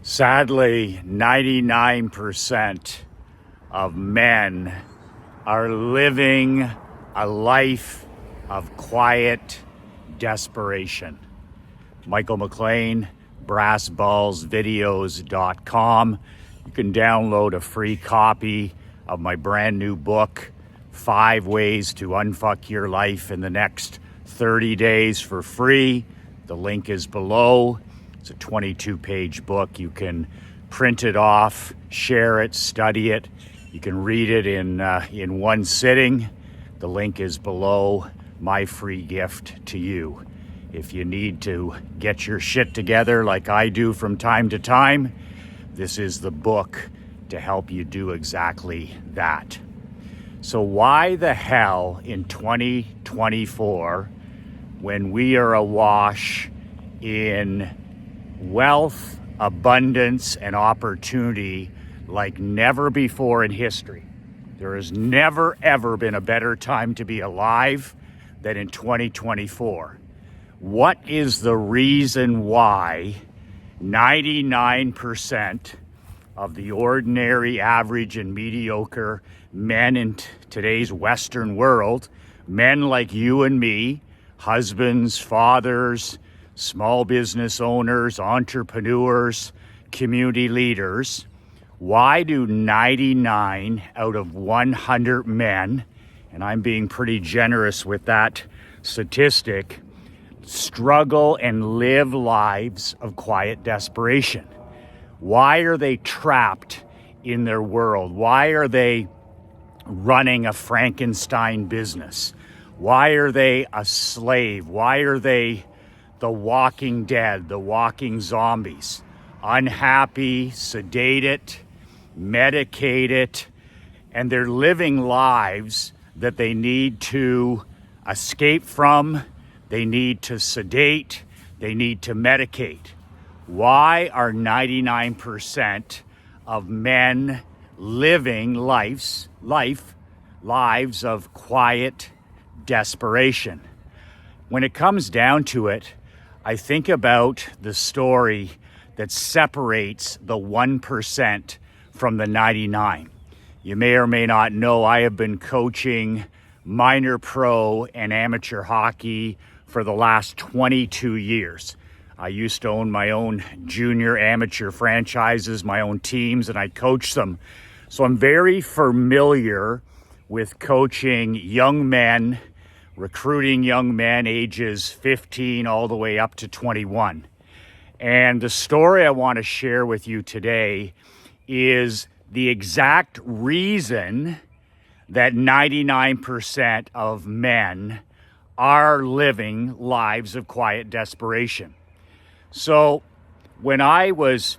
Sadly, 99% of men are living a life of quiet desperation. Michael McLean, brassballsvideos.com. You can download a free copy of my brand new book, 5 Ways to Unfuck Your Life in the Next 30 Days for free. The link is below. It's a 22-page book. You can print it off, share it, study it. You can read it in one sitting. The link is below. My free gift to you. If you need to get your shit together like I do from time to time, this is the book to help you do exactly that. So why the hell in 2024, when we are awash in wealth, abundance, and opportunity like never before in history, there has never, ever been a better time to be alive than in 2024. What is the reason why 99% of the ordinary, average, and mediocre men in today's Western world, men like you and me, husbands, fathers, small business owners, entrepreneurs, community leaders, why do 99 out of 100 men, and I'm being pretty generous with that statistic, struggle and live lives of quiet desperation? Why are they trapped in their world? Why are they running a Frankenstein business? Why are they a slave? Why are they the walking dead, the walking zombies? Unhappy, sedated, medicated, and they're living lives that they need to escape from, they need to sedate, they need to medicate. Why are 99% of men living lives of quiet desperation? When it comes down to it, I think about the story that separates the 1% from the 99. You may or may not know I have been coaching minor pro and amateur hockey for the last 22 years. I used to own my own junior amateur franchises, my own teams, and I coached them. So I'm very familiar with coaching young men, recruiting young men ages 15 all the way up to 21. And the story I want to share with you today is the exact reason that 99% of men are living lives of quiet desperation. So when I was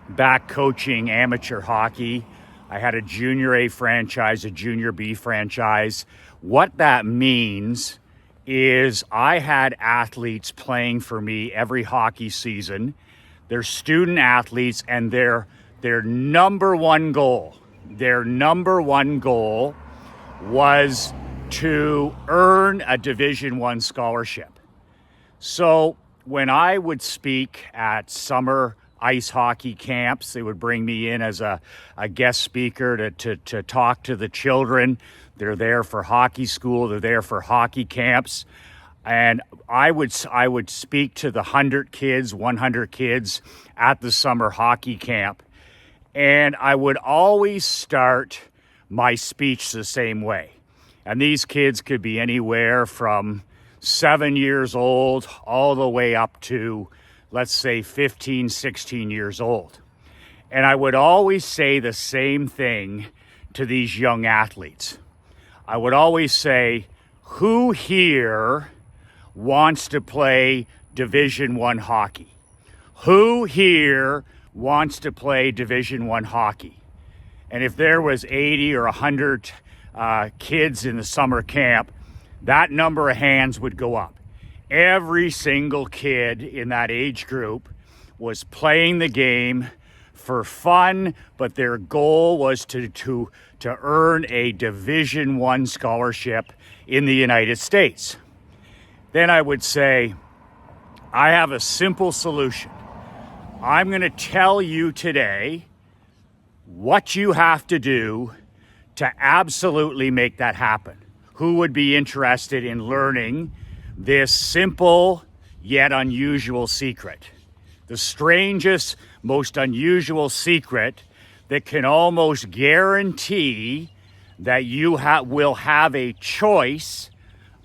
back coaching amateur hockey, I had a junior A franchise, a junior B franchise. What that means is I had athletes playing for me every hockey season. They're student athletes, and their number one goal was to earn a Division I scholarship. So when I would speak at summer ice hockey camps, they would bring me in as a guest speaker to talk to the children. They're there for hockey school, they're there for hockey camps. And I would speak to the 100 kids, 100 kids at the summer hockey camp. And I would always start my speech the same way. And these kids could be anywhere from 7 years old all the way up to, let's say, 15, 16 years old. And I would always say the same thing to these young athletes. I would always say, who here wants to play Division I hockey? Who here wants to play Division I hockey? And if there was 80 or 100 kids in the summer camp, that number of hands would go up. Every single kid in that age group was playing the game for fun, but their goal was to earn a Division I scholarship in the United States. Then I would say, I have a simple solution. I'm going to tell you today what you have to do to absolutely make that happen. Who would be interested in learning this simple yet unusual secret? The strangest, most unusual secret that can almost guarantee that you will have a choice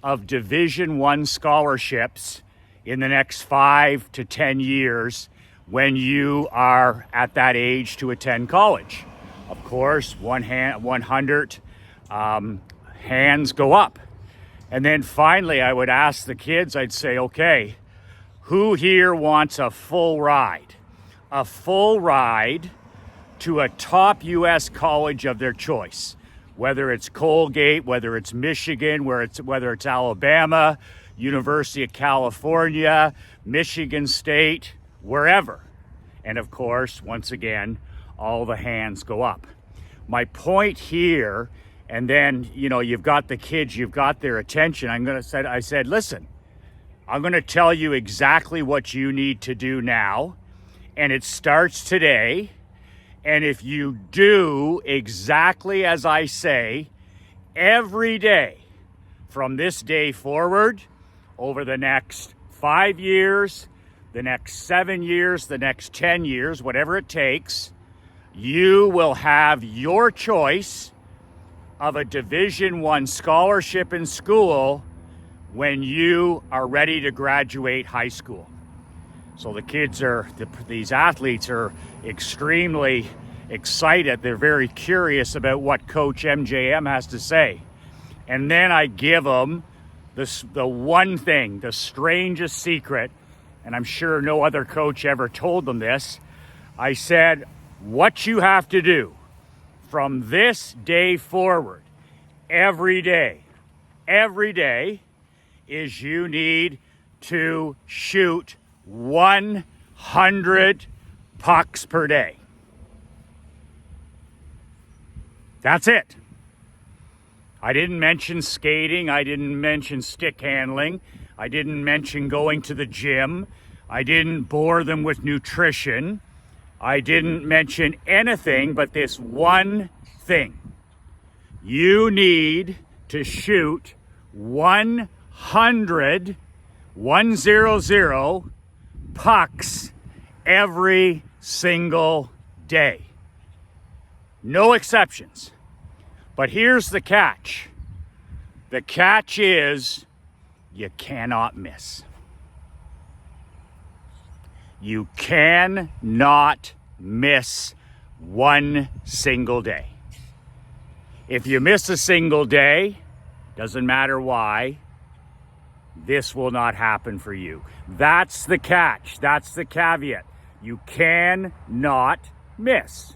of Division I scholarships in the next 5 to 10 years when you are at that age to attend college. Of course, 100 hands go up. And then finally, I would ask the kids, I'd say, okay, who here wants a full ride? A full ride to a top U.S. college of their choice, whether it's Colgate, whether it's Michigan, whether it's Alabama, University of California, Michigan State, wherever. And of course, once again, all the hands go up. My point here, and then, you've got the kids, you've got their attention. I said, listen, I'm going to tell you exactly what you need to do now. And it starts today. And if you do exactly as I say, every day from this day forward, over the next 5 years, the next 7 years, the next 10 years, whatever it takes, you will have your choice of a Division I scholarship in school when you are ready to graduate high school. So the kids these athletes are extremely excited. They're very curious about what Coach MJM has to say. And then I give them the one thing, the strangest secret, and I'm sure no other coach ever told them this. I said, what you have to do from this day forward, every day, is you need to shoot 100 pucks per day. That's it. I didn't mention skating. I didn't mention stick handling. I didn't mention going to the gym. I didn't bore them with nutrition. I didn't mention anything but this one thing. You need to shoot 100 pucks every single day. No exceptions. But here's the catch. The catch is you cannot miss. You cannot miss one single day. If you miss a single day, doesn't matter why, this will not happen for you. That's the catch. That's the caveat. You cannot miss.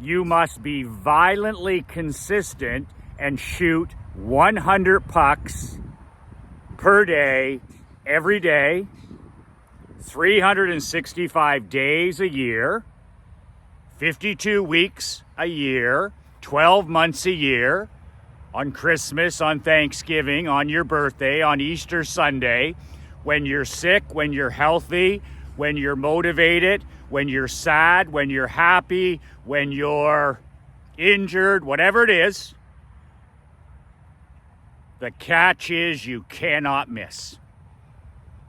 You must be violently consistent and shoot 100 pucks per day, every day, 365 days a year, 52 weeks a year, 12 months a year, on Christmas, on Thanksgiving, on your birthday, on Easter Sunday, when you're sick, when you're healthy, when you're motivated, when you're sad, when you're happy, when you're injured, whatever it is. The catch is you cannot miss.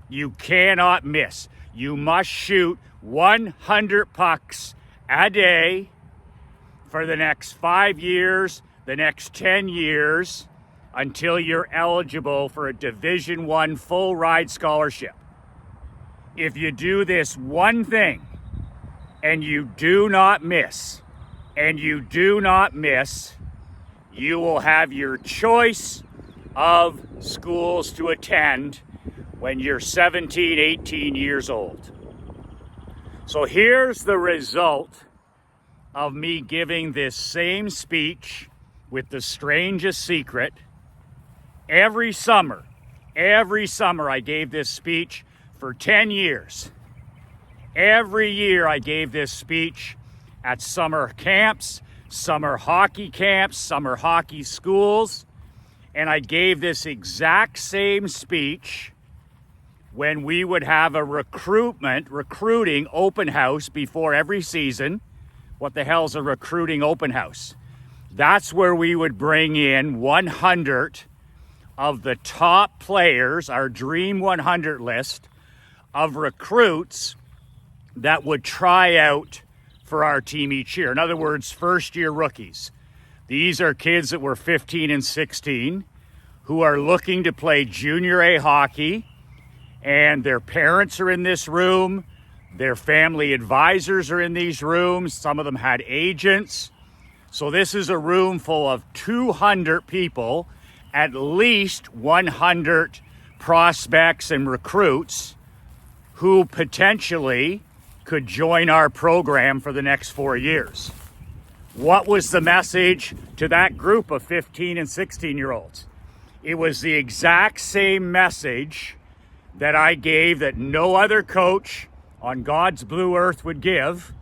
You cannot miss. You must shoot 100 pucks a day for the next 5 years, the next 10 years, until you're eligible for a Division I full ride scholarship. If you do this one thing and you do not miss, you will have your choice of schools to attend when you're 17, 18 years old. So here's the result of me giving this same speech with the strangest secret. Every summer I gave this speech for 10 years. Every year I gave this speech at summer camps, summer hockey camps, summer hockey schools, and I gave this exact same speech when we would have a recruiting open house before every season. What the hell's a recruiting open house? That's where we would bring in 100 of the top players, our Dream 100 list of recruits that would try out for our team each year. In other words, first-year rookies. These are kids that were 15 and 16 who are looking to play junior A hockey, and their parents are in this room. Their family advisors are in these rooms. Some of them had agents. So this is a room full of 200 people, at least 100 prospects and recruits who potentially could join our program for the next 4 years. What was the message to that group of 15 and 16-year-olds? It was the exact same message that I gave that no other coach on God's blue earth would give.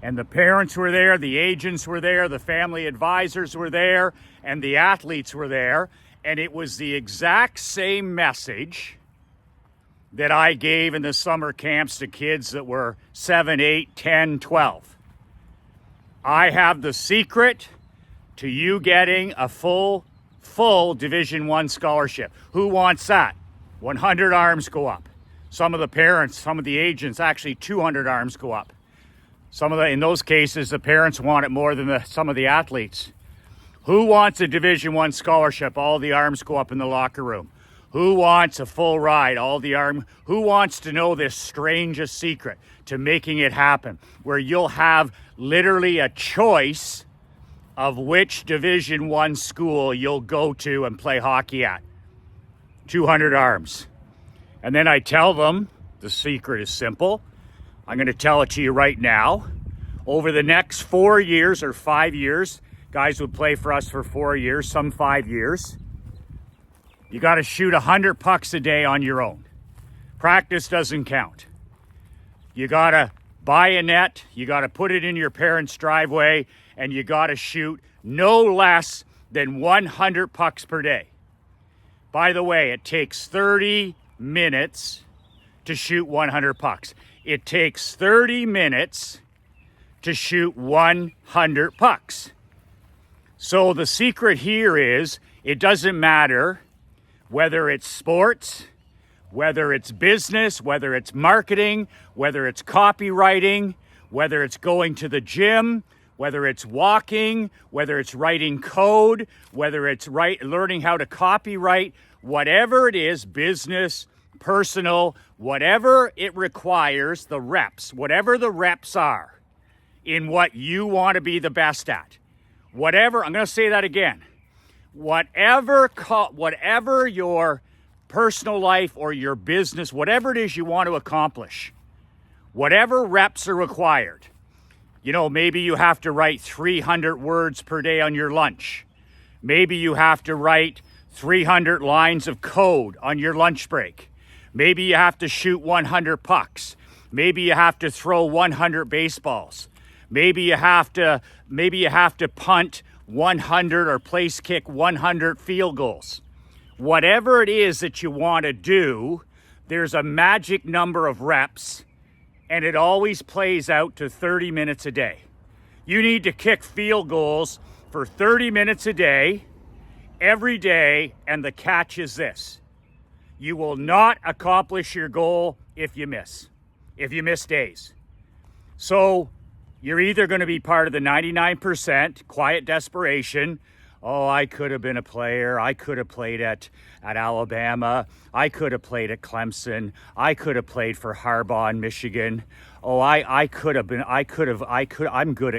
And the parents were there, the agents were there, the family advisors were there, and the athletes were there. And it was the exact same message that I gave in the summer camps to kids that were 7, 8, 10, 12. I have the secret to you getting a full Division I scholarship. Who wants that? 100 arms go up. Some of the parents, some of the agents, actually 200 arms go up. In those cases, the parents want it more than some of the athletes. Who wants a Division I scholarship? All the arms go up in the locker room. Who wants a full ride? Who wants to know this strangest secret to making it happen, where you'll have literally a choice of which Division I school you'll go to and play hockey at? 200 arms. And then I tell them the secret is simple. I'm going to tell it to you right now. Over the next 4 years or 5 years, guys would play for us for 4 years, some 5 years. You got to shoot 100 pucks a day on your own. Practice doesn't count. You got to buy a net, you got to put it in your parents' driveway, and you got to shoot no less than 100 pucks per day. By the way, it takes 30 minutes to shoot 100 pucks. It takes 30 minutes to shoot 100 pucks. So the secret here is it doesn't matter whether it's sports, whether it's business, whether it's marketing, whether it's copywriting, whether it's going to the gym, whether it's walking, whether it's writing code, whether it's learning how to copyright, whatever it is, business, personal, whatever it requires, the reps, whatever the reps are in what you want to be the best at. Whatever, I'm going to say that again. Whatever your personal life or your business, whatever it is you want to accomplish, whatever reps are required. You know, maybe you have to write 300 words per day on your lunch. Maybe you have to write 300 lines of code on your lunch break. Maybe you have to shoot 100 pucks. Maybe you have to throw 100 baseballs. Maybe you have to punt 100 or place kick 100 field goals. Whatever it is that you want to do, there's a magic number of reps, and it always plays out to 30 minutes a day. You need to kick field goals for 30 minutes a day, every day, and the catch is this. You will not accomplish your goal if you miss days. So you're either going to be part of the 99%, quiet desperation. Oh, I could have been a player. I could have played at Alabama. I could have played at Clemson. I could have played for Harbaugh in Michigan. Oh, I'm good at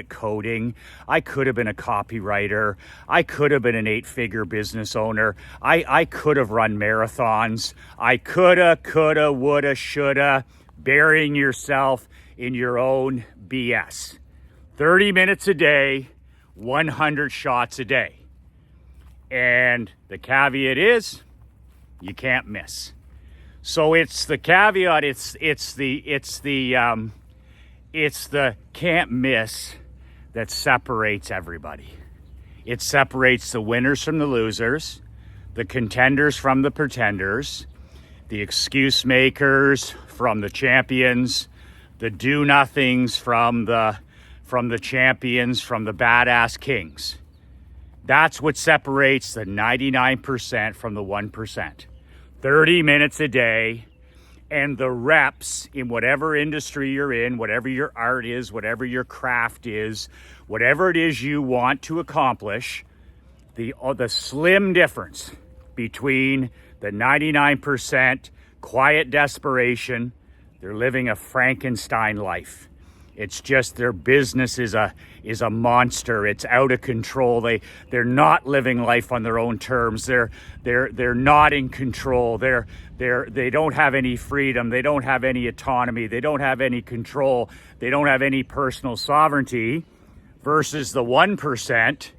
coding. I could have been a copywriter. I could have been an 8-figure business owner. I could have run marathons. I coulda, woulda, shoulda, burying yourself in your own BS. 30 minutes a day, 100 shots a day. And the caveat is you can't miss. So it's the caveat, it's the can't miss that separates everybody. It separates the winners from the losers, the contenders from the pretenders, the excuse makers from the champions, the do-nothings from the champions, from the badass kings. That's what separates the 99% from the 1%. 30 minutes a day, and the reps in whatever industry you're in, whatever your art is, whatever your craft is, whatever it is you want to accomplish, the slim difference between the 99% quiet desperation, they're living a Frankenstein life. It's just their business is a monster. It's out of control. They're not living life on their own terms. They're not in control. They don't have any freedom. They don't have any autonomy. They don't have any control. They don't have any personal sovereignty, versus the 1%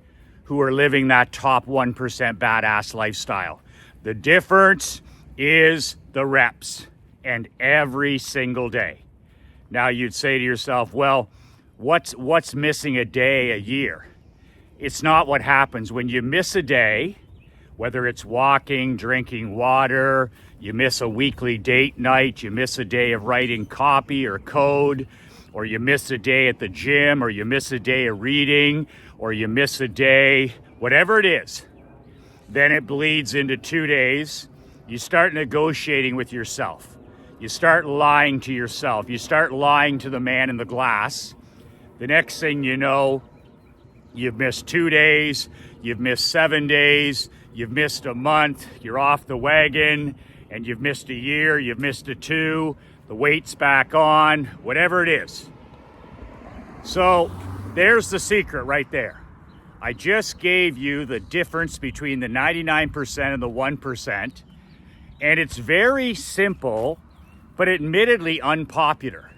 who are living that top 1% badass lifestyle. The difference is the reps, and every single day. Now you'd say to yourself, well, what's missing a day a year? It's not what happens. When you miss a day, whether it's walking, drinking water, you miss a weekly date night, you miss a day of writing copy or code, or you miss a day at the gym, or you miss a day of reading, or you miss a day, whatever it is, then it bleeds into 2 days. You start negotiating with yourself. You start lying to yourself. You start lying to the man in the glass. The next thing you know, you've missed 2 days, you've missed 7 days, you've missed a month, you're off the wagon, and you've missed a year, you've missed a 2, the weight's back on, whatever it is. So there's the secret right there. I just gave you the difference between the 99% and the 1%, and it's very simple, but admittedly unpopular.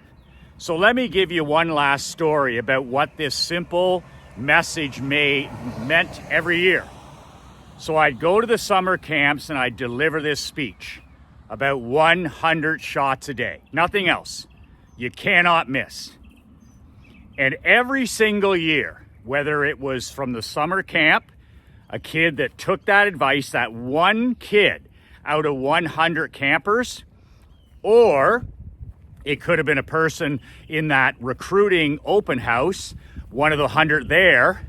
So let me give you one last story about what this simple message meant every year. So I'd go to the summer camps and I'd deliver this speech about 100 shots a day, nothing else. You cannot miss. And every single year, whether it was from the summer camp, a kid that took that advice, that one kid out of 100 campers, or it could have been a person in that recruiting open house, one of the 100 there,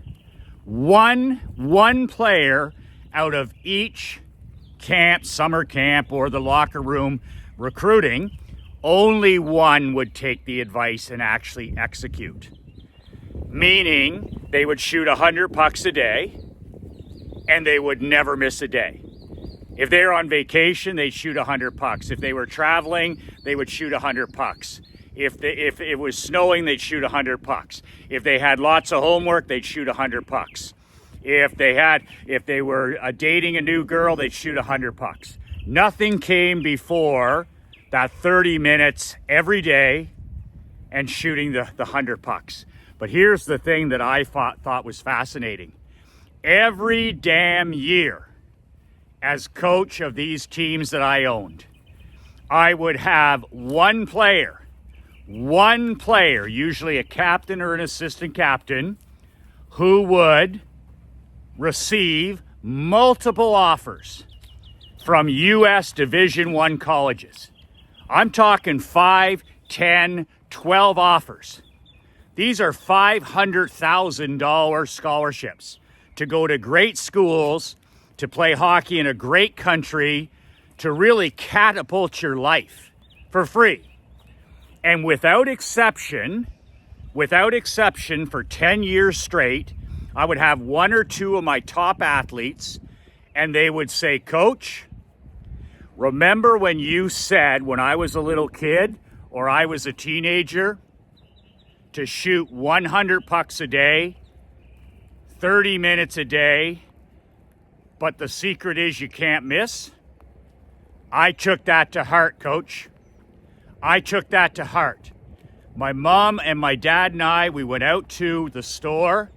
one player out of each camp, summer camp, or the locker room recruiting, only one would take the advice and actually execute. Meaning they would shoot 100 pucks a day and they would never miss a day. If they were on vacation, they'd shoot 100 pucks. If they were traveling, they would shoot 100 pucks. If it was snowing, they'd shoot 100 pucks. If they had lots of homework, they'd shoot 100 pucks. If they were dating a new girl, they'd shoot 100 pucks. Nothing came before that 30 minutes every day and shooting the 100 pucks. But here's the thing that I thought was fascinating. Every damn year, as coach of these teams that I owned, I would have one player, usually a captain or an assistant captain, who would receive multiple offers from U.S. Division I colleges. I'm talking 5, 10, 12 offers. These are $500,000 scholarships to go to great schools, to play hockey in a great country, to really catapult your life for free. And without exception, for 10 years straight, I would have one or two of my top athletes, and they would say, "Coach, remember when you said when I was a little kid or I was a teenager to shoot 100 pucks a day, 30 minutes a day, but the secret is you can't miss?" I took that to heart, Coach. I took that to heart. My mom and my dad and I, we went out to the store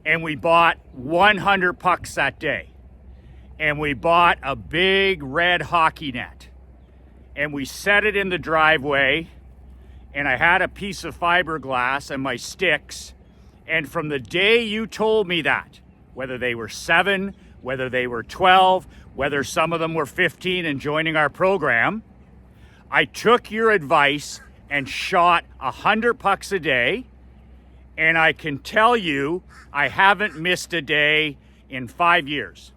and we bought 100 pucks that day. And we bought a big red hockey net. And we set it in the driveway, and I had a piece of fiberglass and my sticks. And from the day you told me that, whether they were 7, whether they were 12, whether some of them were 15 and joining our program. I took your advice and shot 100 pucks a day, and I can tell you I haven't missed a day in 5 years.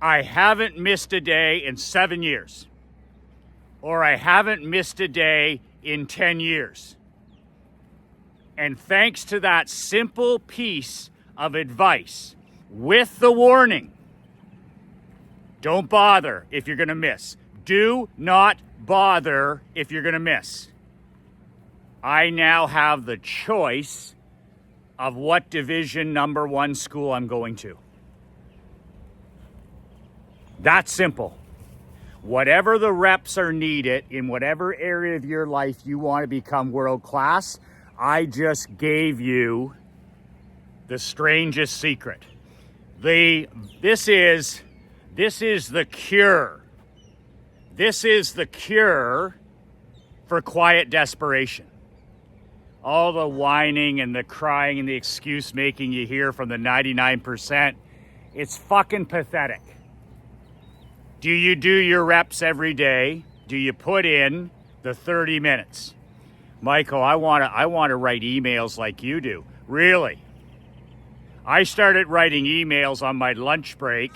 I haven't missed a day in 7 years. Or I haven't missed a day in 10 years. And thanks to that simple piece of advice, with the warning, don't bother if you're going to miss. Do not bother if you're going to miss. I now have the choice of what division number 1 school I'm going to. That's simple. Whatever the reps are needed in whatever area of your life you want to become world class, I just gave you the strangest secret. This is the cure. This is the cure for quiet desperation. All the whining and the crying and the excuse making you hear from the 99%, it's fucking pathetic. Do you do your reps every day? Do you put in the 30 minutes? Michael, I want to write emails like you do. Really? I started writing emails on my lunch break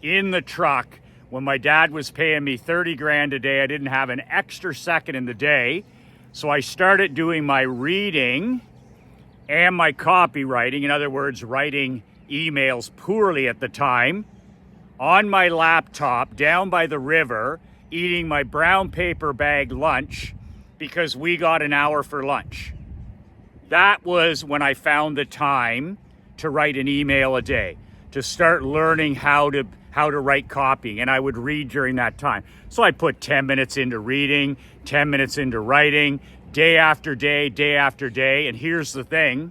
in the truck when my dad was paying me 30 grand a day. I didn't have an extra second in the day. So I started doing my reading and my copywriting. In other words, writing emails poorly at the time, on my laptop down by the river, eating my brown paper bag lunch because we got an hour for lunch. That was when I found the time to write an email a day, to start learning how to write copy, and I would read during that time. So I put 10 minutes into reading, 10 minutes into writing, day after day, day after day, and here's the thing,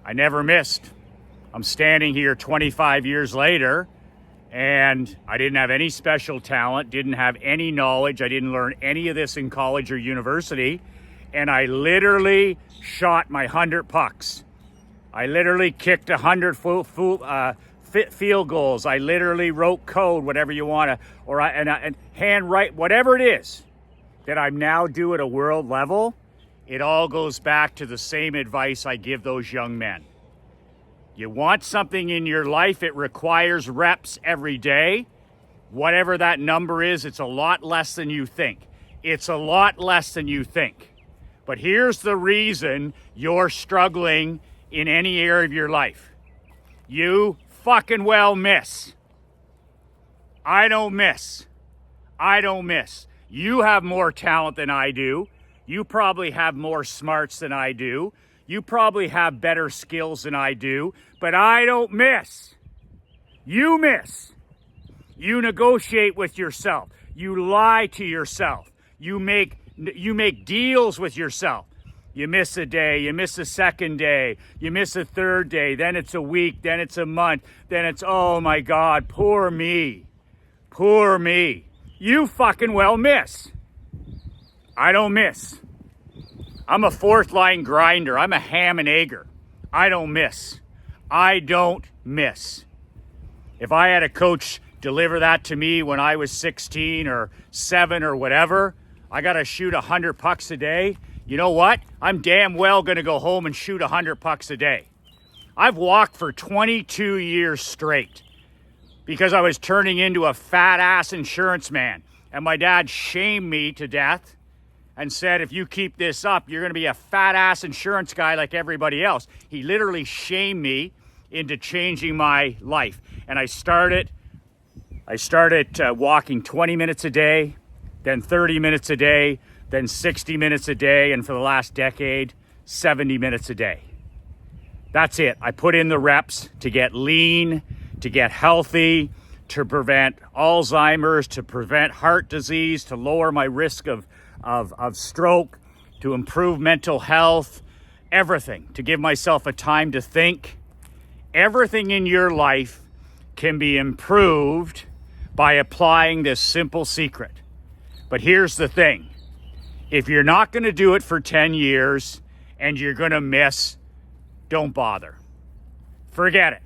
I never missed. I'm standing here 25 years later, and I didn't have any special talent, didn't have any knowledge, I didn't learn any of this in college or university, and I literally shot my 100 pucks. I literally kicked 100 field goals. I literally wrote code, whatever you want to, and handwrite, whatever it is that I'm now do at a world level. It all goes back to the same advice I give those young men. You want something in your life, it requires reps every day. Whatever that number is, it's a lot less than you think. It's a lot less than you think. But here's the reason you're struggling in any area of your life. You fucking well miss. I don't miss. I don't miss. You have more talent than I do. You probably have more smarts than I do. You probably have better skills than I do, but I don't miss. You miss. You negotiate with yourself. You lie to yourself. You make deals with yourself. You miss a day, you miss a second day, you miss a third day, then it's a week, then it's a month, then it's, oh my God, poor me. Poor me. You fucking well miss. I don't miss. I'm a fourth line grinder. I'm a ham and egger. I don't miss. I don't miss. If I had a coach deliver that to me when I was 16 or 7 or whatever, I got to shoot 100 pucks a day. You know what? I'm damn well going to go home and shoot 100 pucks a day. I've walked for 22 years straight because I was turning into a fat ass insurance man. And my dad shamed me to death and said, if you keep this up, you're going to be a fat ass insurance guy like everybody else. He literally shamed me into changing my life. And I started walking 20 minutes a day, then 30 minutes a day, then 60 minutes a day, and for the last decade, 70 minutes a day. That's it. I put in the reps to get lean, to get healthy, to prevent Alzheimer's, to prevent heart disease, to lower my risk of stroke, to improve mental health, everything, to give myself a time to think. Everything in your life can be improved by applying this simple secret. But here's the thing. If you're not going to do it for 10 years and you're going to miss, don't bother. Forget it.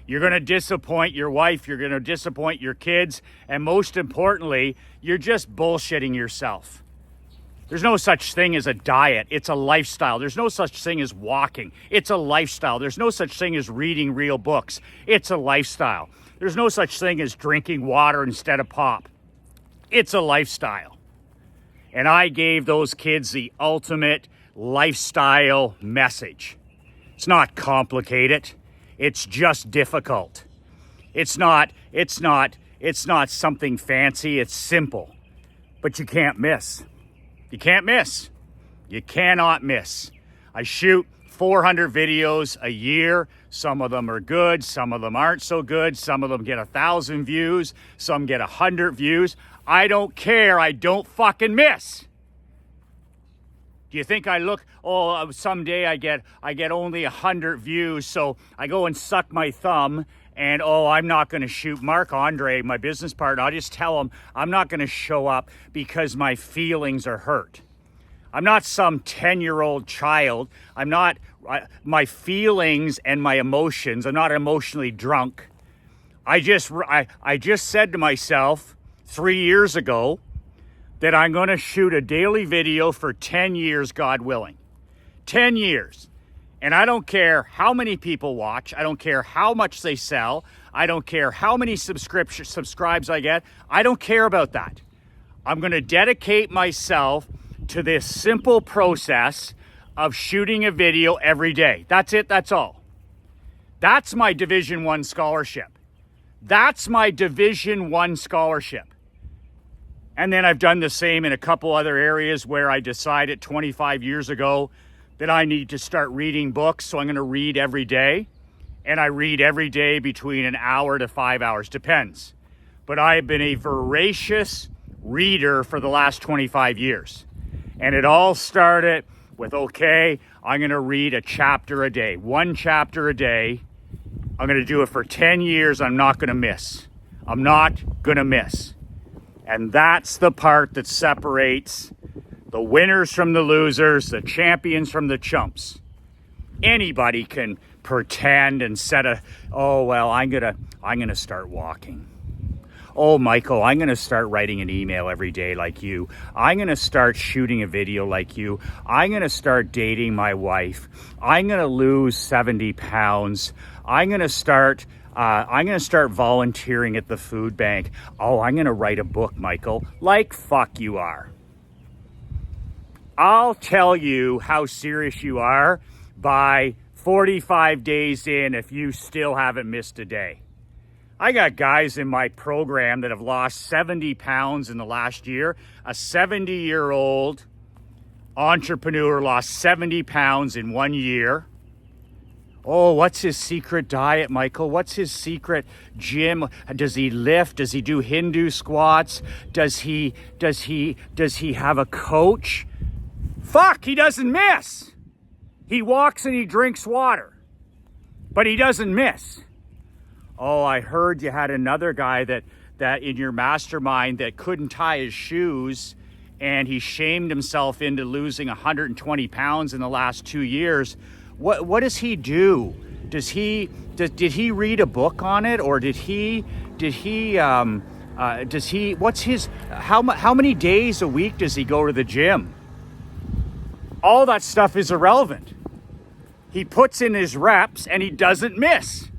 You're going to disappoint your wife. You're going to disappoint your kids. And most importantly, you're just bullshitting yourself. There's no such thing as a diet. It's a lifestyle. There's no such thing as walking. It's a lifestyle. There's no such thing as reading real books. It's a lifestyle. There's no such thing as drinking water instead of pop. It's a lifestyle. And I gave those kids the ultimate lifestyle message. It's not complicated. It's just difficult. It's not something fancy. It's simple. But you can't miss. You can't miss. You cannot miss. I shoot 400 videos a year. Some of them are good. Some of them aren't so good. Some of them get 1,000 views. Some get 100 views. I don't care. I don't fucking miss. Do you think I look, someday I get only 100 views, so I go and suck my thumb and, I'm not going to shoot Marc-Andre, my business partner. I'll just tell him I'm not going to show up because my feelings are hurt. I'm not some 10-year-old child. My feelings and my emotions, I'm not emotionally drunk. I just said to myself 3 years ago that I'm going to shoot a daily video for 10 years, God willing. 10 years. And I don't care how many people watch. I don't care how much they sell. I don't care how many subscribes I get. I don't care about that. I'm going to dedicate myself to this simple process of shooting a video every day. That's it. That's all. That's my Division I scholarship. That's my Division I scholarship. And then I've done the same in a couple other areas where I decided 25 years ago that I need to start reading books. So I'm going to read every day. And I read every day between an hour to 5 hours. Depends. But I have been a voracious reader for the last 25 years. And it all started with, I'm going to read a chapter a day. One chapter a day. I'm going to do it for 10 years. I'm not going to miss. I'm not going to miss. And that's the part that separates the winners from the losers, the champions from the chumps. Anybody can pretend and set I'm gonna start walking. Oh, Michael, I'm gonna start writing an email every day like you. I'm gonna start shooting a video like you. I'm gonna start dating my wife. I'm gonna lose 70 pounds. I'm gonna start volunteering at the food bank. I'm gonna write a book, Michael. Like fuck you are. I'll tell you how serious you are by 45 days in if you still haven't missed a day. I got guys in my program that have lost 70 pounds in the last year. A 70-year-old entrepreneur lost 70 pounds in 1 year. What's his secret diet, Michael? What's his secret gym? Does he lift? Does he do Hindu squats? Does he have a coach? Fuck, he doesn't miss. He walks and he drinks water, but he doesn't miss. I heard you had another guy that in your mastermind that couldn't tie his shoes and he shamed himself into losing 120 pounds in the last 2 years. What does he do? Did he read a book on it, or how many days a week does he go to the gym? All that stuff is irrelevant. He puts in his reps and he doesn't miss.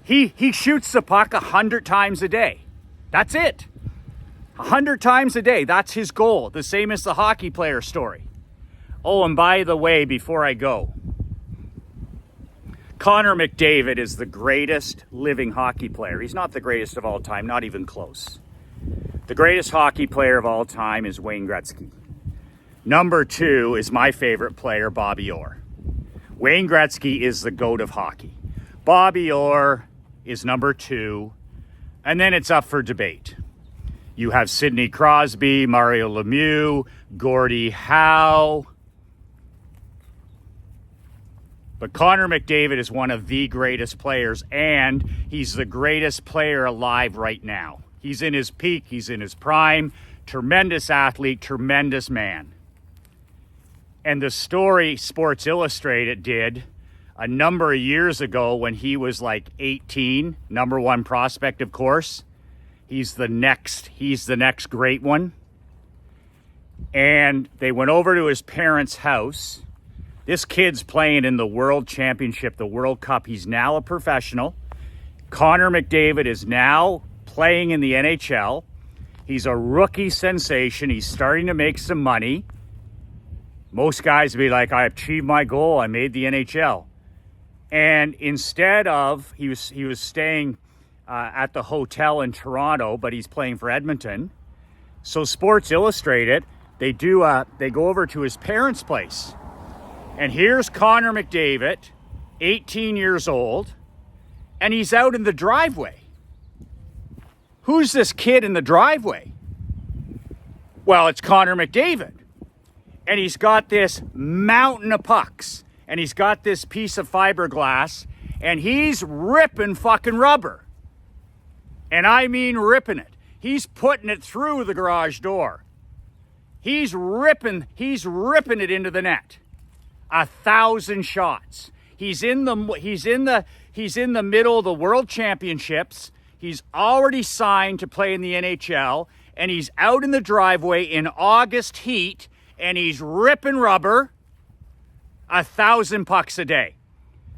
He shoots the puck 100 times a day. That's it. 100 times a day. That's his goal. The same as the hockey player story. And by the way, before I go, Connor McDavid is the greatest living hockey player. He's not the greatest of all time, not even close. The greatest hockey player of all time is Wayne Gretzky. Number 2 is my favorite player, Bobby Orr. Wayne Gretzky is the GOAT of hockey. Bobby Orr is number 2, and then it's up for debate. You have Sidney Crosby, Mario Lemieux, Gordie Howe. But Connor McDavid is one of the greatest players, and he's the greatest player alive right now. He's in his peak, he's in his prime, tremendous athlete, tremendous man. And the story Sports Illustrated did a number of years ago when he was like 18, number one prospect, of course. He's the next great one. And they went over to his parents' house. This kid's playing in the World Championship, the World Cup. He's now a professional. Connor McDavid is now playing in the NHL. He's a rookie sensation. He's starting to make some money. Most guys would be like, I achieved my goal. I made the NHL. And instead of, he was staying at the hotel in Toronto, but he's playing for Edmonton. So Sports Illustrated, they go over to his parents' place. And here's Connor McDavid, 18 years old, and he's out in the driveway. Who's this kid in the driveway? Well, it's Connor McDavid. And he's got this mountain of pucks. And he's got this piece of fiberglass. And he's ripping fucking rubber. And I mean ripping it. He's putting it through the garage door. He's ripping it into the net. 1,000 shots. He's in the middle of the World Championships. He's already signed to play in the NHL, and he's out in the driveway in August heat, and he's ripping rubber. 1,000 pucks a day.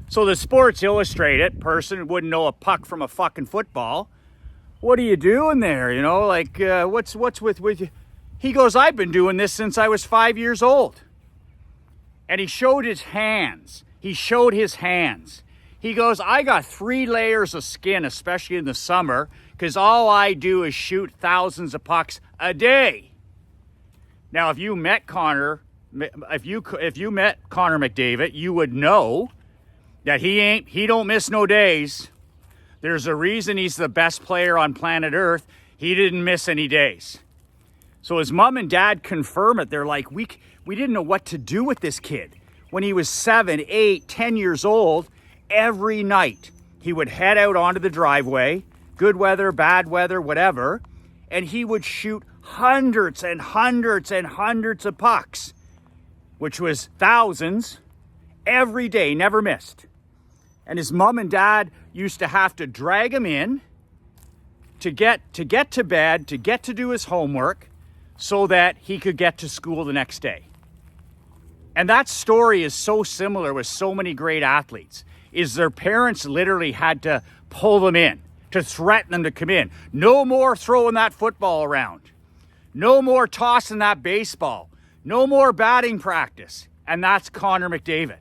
So the Sports Illustrated person wouldn't know a puck from a fucking football. What are you doing there? You know, like, what's with you? He goes, I've been doing this since I was 5 years old. And he showed his hands. He goes, I got 3 layers of skin, especially in the summer, because all I do is shoot thousands of pucks a day. Now, if you met Connor McDavid, you would know that he don't miss no days. There's a reason he's the best player on planet Earth. He didn't miss any days. So his mom and dad confirm it. They're like, we didn't know what to do with this kid. When he was 7, 8, 10 years old, every night he would head out onto the driveway, good weather, bad weather, whatever, and he would shoot hundreds and hundreds and hundreds of pucks, which was thousands, every day, never missed. And his mom and dad used to have to drag him in to get to bed, to get to do his homework, so that he could get to school the next day. And that story is so similar with so many great athletes, is their parents literally had to pull them in, to threaten them to come in. No more throwing that football around. No more tossing that baseball. No more batting practice. And that's Connor McDavid.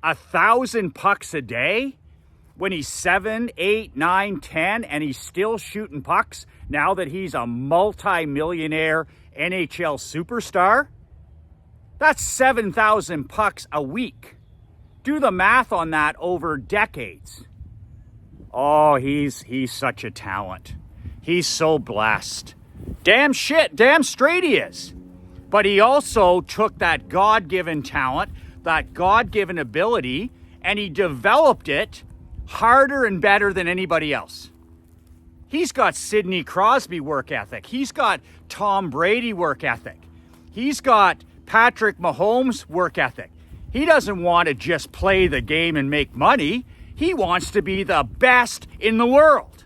1,000 pucks a day when he's 7, 8, 9, 10, and he's still shooting pucks now that he's a multi-millionaire NHL superstar. That's 7,000 pucks a week. Do the math on that over decades. Oh, he's such a talent. He's so blessed. Damn straight he is. But he also took that God-given talent, that God-given ability, and he developed it harder and better than anybody else. He's got Sidney Crosby work ethic. He's got Tom Brady work ethic. He's got Patrick Mahomes work ethic. He doesn't want to just play the game and make money. He wants to be the best in the world.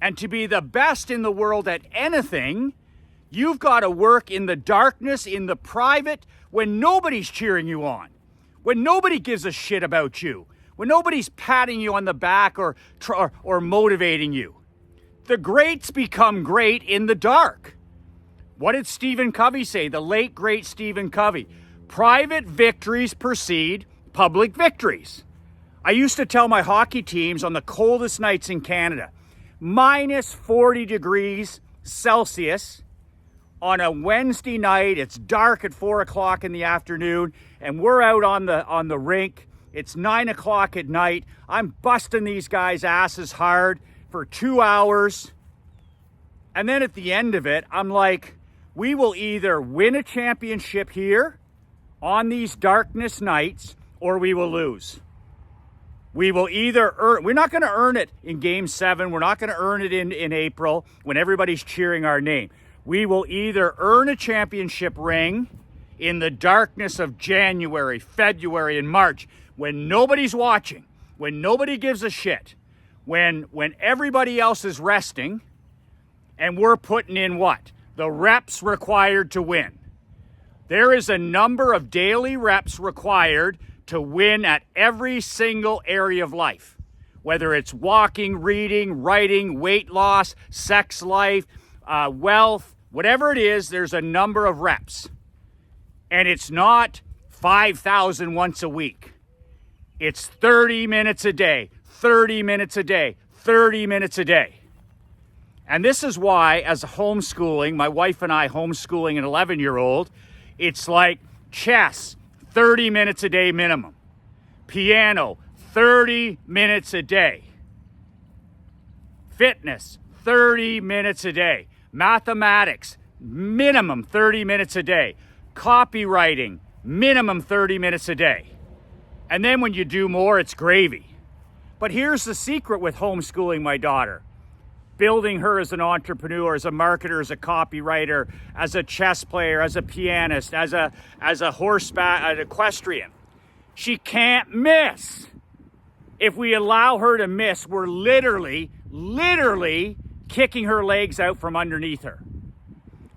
And to be the best in the world at anything, you've got to work in the darkness, in the private, when nobody's cheering you on, when nobody gives a shit about you, when nobody's patting you on the back or motivating you. The greats become great in the dark. What did Stephen Covey say? The late, great Stephen Covey. Private victories precede public victories. I used to tell my hockey teams on the coldest nights in Canada, minus 40 degrees Celsius on a Wednesday night. It's dark at 4 o'clock in the afternoon, and we're out on the rink. It's 9 o'clock at night. I'm busting these guys' asses hard for 2 hours. And then at the end of it, I'm like, we will either win a championship here on these darkness nights, or we will lose. We will either we're not going to earn it in Game 7. We're not going to earn it in April when everybody's cheering our name. We will either earn a championship ring in the darkness of January, February, and March, when nobody's watching, when nobody gives a shit, when everybody else is resting, and we're putting in what? The reps required to win. There is a number of daily reps required to win at every single area of life. Whether it's walking, reading, writing, weight loss, sex life, wealth, whatever it is, there's a number of reps. And it's not 5,000 once a week. It's 30 minutes a day, 30 minutes a day, 30 minutes a day. And this is why, as a homeschooling, my wife and I homeschooling an 11-year-old, it's like chess, 30 minutes a day minimum. Piano, 30 minutes a day. Fitness, 30 minutes a day. Mathematics, minimum 30 minutes a day. Copywriting, minimum 30 minutes a day. And then when you do more, it's gravy. But here's the secret with homeschooling my daughter. Building her as an entrepreneur, as a marketer, as a copywriter, as a chess player, as a pianist, as a an equestrian. She can't miss. If we allow her to miss, we're literally kicking her legs out from underneath her.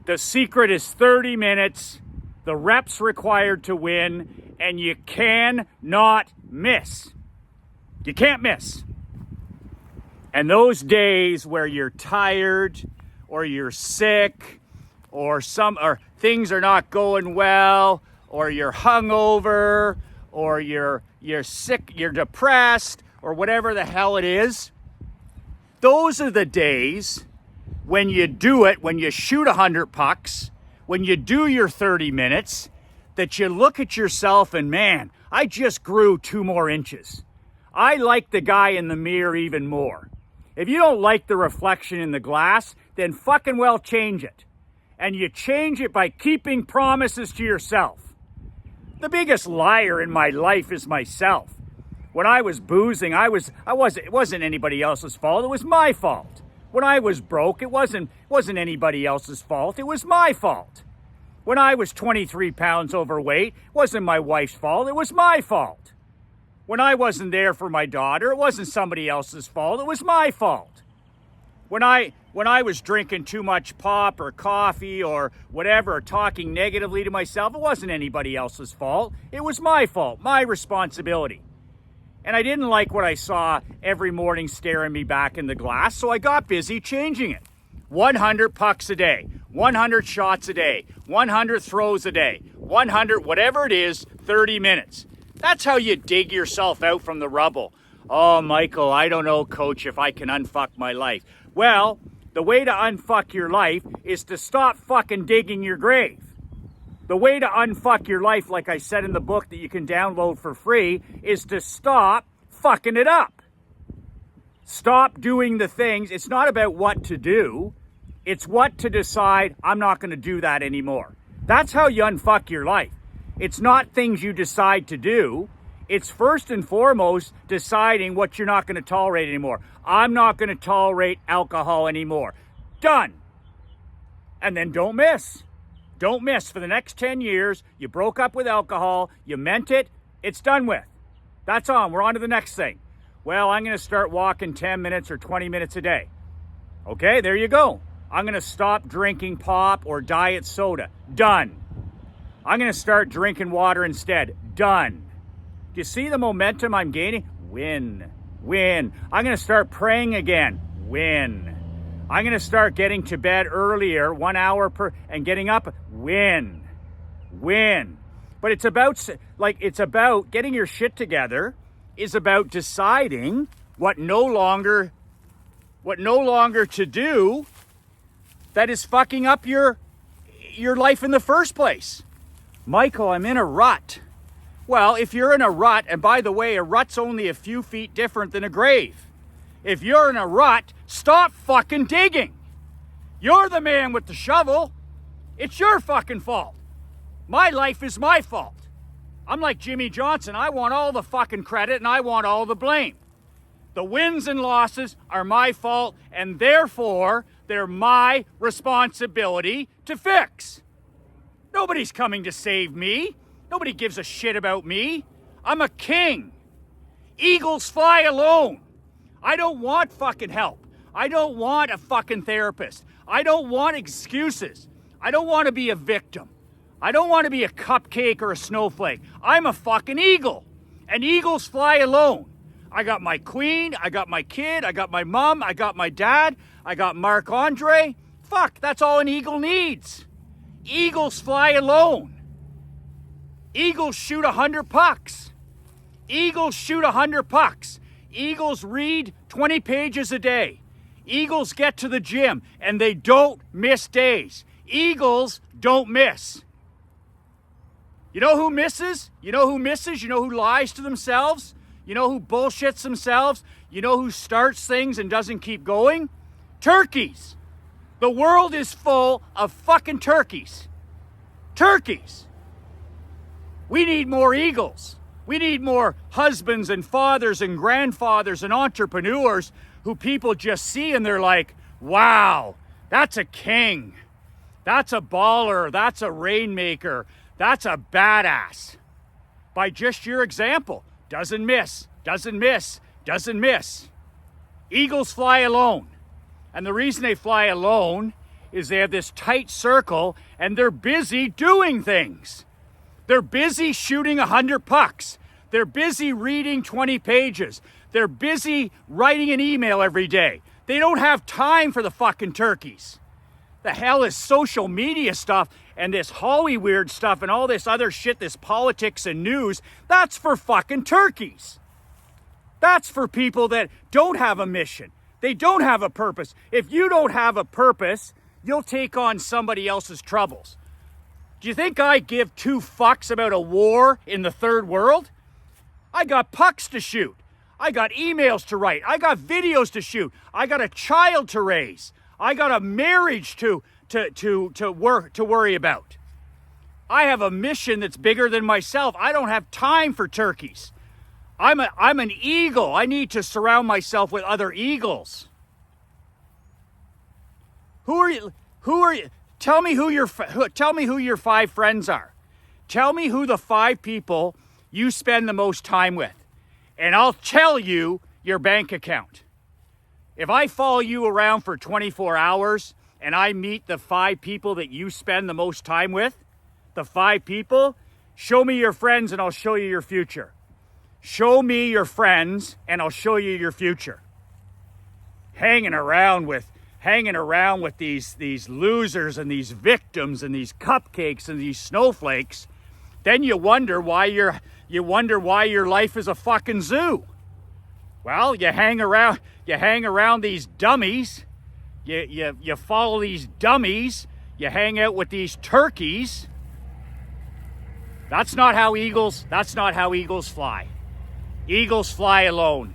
The secret is 30 minutes, the reps required to win, and you cannot miss. You can't miss. And those days where you're tired or you're sick or things are not going well or you're hungover or you're sick, you're depressed or whatever the hell it is, those are the days when you do it, when you shoot 100 pucks, when you do your 30 minutes, that you look at yourself and, man, I just grew 2 more inches. I like the guy in the mirror even more. If you don't like the reflection in the glass, then fucking well change it. And you change it by keeping promises to yourself. The biggest liar in my life is myself. When I was boozing, it wasn't anybody else's fault, it was my fault. When I was broke, it wasn't anybody else's fault, it was my fault. When I was 23 pounds overweight, it wasn't my wife's fault, it was my fault. When I wasn't there for my daughter, it wasn't somebody else's fault, it was my fault. When I was drinking too much pop or coffee or whatever, or talking negatively to myself, it wasn't anybody else's fault, it was my fault, my responsibility. And I didn't like what I saw every morning staring me back in the glass, so I got busy changing it. 100 pucks a day, 100 shots a day, 100 throws a day, 100, whatever it is, 30 minutes. That's how you dig yourself out from the rubble. Oh, Michael, I don't know, coach, if I can unfuck my life. Well, the way to unfuck your life is to stop fucking digging your grave. The way to unfuck your life, like I said in the book that you can download for free, is to stop fucking it up. Stop doing the things. It's not about what to do. It's what to decide, I'm not going to do that anymore. That's how you unfuck your life. It's not things you decide to do. It's first and foremost deciding what you're not going to tolerate anymore. I'm not going to tolerate alcohol anymore. Done. And then don't miss. Don't miss. For the next 10 years, you broke up with alcohol, you meant it, it's done with. That's on. We're on to the next thing. Well, I'm going to start walking 10 minutes or 20 minutes a day. Okay, there you go. I'm going to stop drinking pop or diet soda. Done. I'm going to start drinking water instead. Done. Do you see the momentum I'm gaining? Win. Win. I'm going to start praying again. Win. I'm going to start getting to bed earlier, 1 hour and getting up. Win. Win. But it's about getting your shit together, is about deciding what no longer to do that is fucking up your life in the first place. Michael, I'm in a rut. Well, if you're in a rut, and by the way, a rut's only a few feet different than a grave. If you're in a rut, stop fucking digging. You're the man with the shovel. It's your fucking fault. My life is my fault. I'm like Jimmy Johnson. I want all the fucking credit and I want all the blame. The wins and losses are my fault, and therefore they're my responsibility to fix. Nobody's coming to save me. Nobody gives a shit about me. I'm a king. Eagles fly alone. I don't want fucking help. I don't want a fucking therapist. I don't want excuses. I don't want to be a victim. I don't want to be a cupcake or a snowflake. I'm a fucking eagle. And eagles fly alone. I got my queen, I got my kid, I got my mom, I got my dad, I got Marc-Andre. Fuck, that's all an eagle needs. Eagles fly alone. Eagles shoot 100 pucks. Eagles shoot 100 pucks. Eagles read 20 pages a day. Eagles get to the gym and they don't miss days. Eagles don't miss. You know who misses? You know who misses? You know who lies to themselves? You know who bullshits themselves? You know who starts things and doesn't keep going? Turkeys. The world is full of fucking turkeys. Turkeys. We need more eagles. We need more husbands and fathers and grandfathers and entrepreneurs who people just see and they're like, wow, that's a king. That's a baller. That's a rainmaker. That's a badass. By just your example. Doesn't miss, doesn't miss, doesn't miss. Eagles fly alone. And the reason they fly alone is they have this tight circle and they're busy doing things. They're busy shooting 100 pucks. They're busy reading 20 pages. They're busy writing an email every day. They don't have time for the fucking turkeys. The hell is social media stuff and this Hollywood stuff and all this other shit, this politics and news? That's for fucking turkeys. That's for people that don't have a mission. They don't have a purpose. If you don't have a purpose, you'll take on somebody else's troubles. Do you think I give two fucks about a war in the third world? I got pucks to shoot. I got emails to write. I got videos to shoot. I got a child to raise. I got a marriage to worry about. I have a mission that's bigger than myself. I don't have time for turkeys. I'm an eagle. I need to surround myself with other eagles. Who are you? Tell me who your 5 friends are. Tell me who the 5 people you spend the most time with. And I'll tell you your bank account. If I follow you around for 24 hours and I meet the 5 people that you spend the most time with, the 5 people, show me your friends and I'll show you your future. Show me your friends and I'll show you your future. Hanging around with these losers and these victims and these cupcakes and these snowflakes, then you wonder why your life is a fucking zoo. Well, you hang around these dummies. You follow these dummies. You hang out with these turkeys. That's not how eagles fly. Eagles fly alone.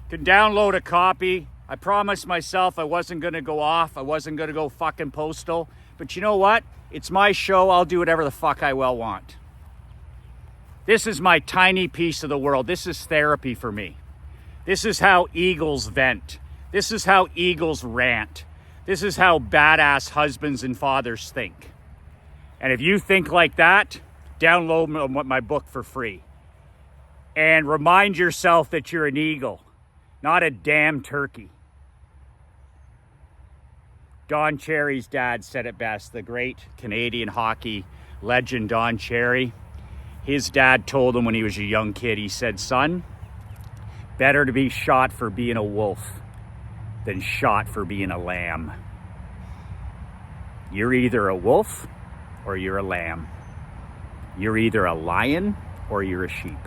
Can download a copy. I promised myself I wasn't going to go off. I wasn't going to go fucking postal. But you know what? It's my show. I'll do whatever the fuck I want. This is my tiny piece of the world. This is therapy for me. This is how eagles vent. This is how eagles rant. This is how badass husbands and fathers think. And if you think like that, download my book for free. And remind yourself that you're an eagle, not a damn turkey. Don Cherry's dad said it best, the great Canadian hockey legend Don Cherry. His dad told him when he was a young kid, he said, son, better to be shot for being a wolf than shot for being a lamb. You're either a wolf or you're a lamb. You're either a lion or you're a sheep.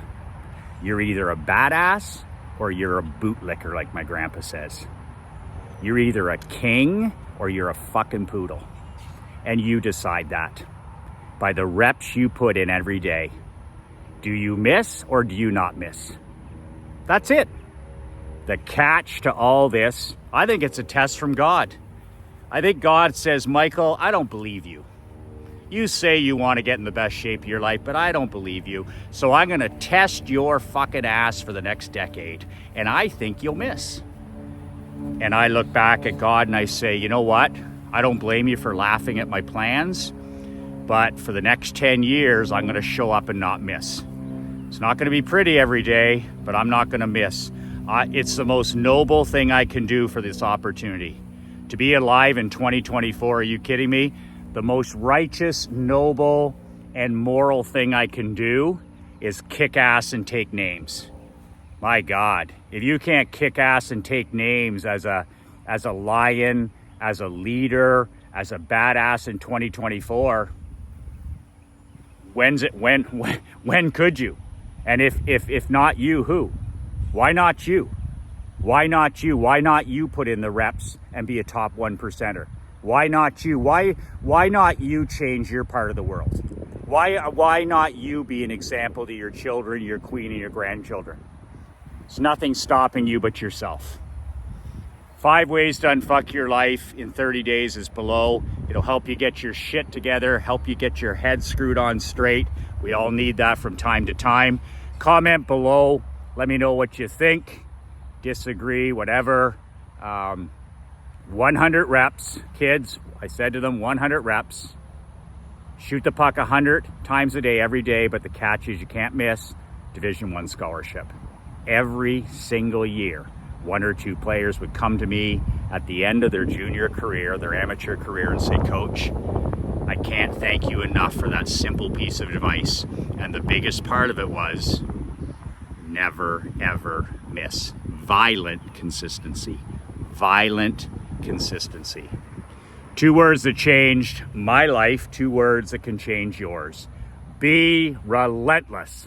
You're either a badass or you're a bootlicker, like my grandpa says. You're either a king or you're a fucking poodle. And you decide that by the reps you put in every day. Do you miss or do you not miss? That's it. The catch to all this, I think it's a test from God. I think God says, Michael, I don't believe you. You say you want to get in the best shape of your life, but I don't believe you. So I'm going to test your fucking ass for the next decade. And I think you'll miss. And I look back at God and I say, you know what? I don't blame you for laughing at my plans. But for the next 10 years, I'm going to show up and not miss. It's not going to be pretty every day, but I'm not going to miss. It's the most noble thing I can do for this opportunity. To be alive in 2024, are you kidding me? The most righteous, noble, and moral thing I can do is kick ass and take names. My God, if you can't kick ass and take names as a lion, as a leader, as a badass in 2024, when could you? And if not you, who? Why not you? Why not you? Why not you put in the reps and be a top 1%er? Why not you? Why not you change your part of the world? Why not you be an example to your children, your queen, and your grandchildren? There's nothing stopping you but yourself. 5 ways to unfuck your life in 30 days is below. It'll help you get your shit together, help you get your head screwed on straight. We all need that from time to time. Comment below. Let me know what you think. Disagree, whatever. 100 reps, kids. I said to them, 100 reps. Shoot the puck 100 times a day, every day, but the catch is you can't miss Division I scholarship. Every single year, 1 or 2 players would come to me at the end of their junior career, their amateur career, and say, Coach, I can't thank you enough for that simple piece of advice. And the biggest part of it was never, ever miss. Violent consistency. Violent consistency. 2 words that changed my life, 2 words that can change yours. Be relentless.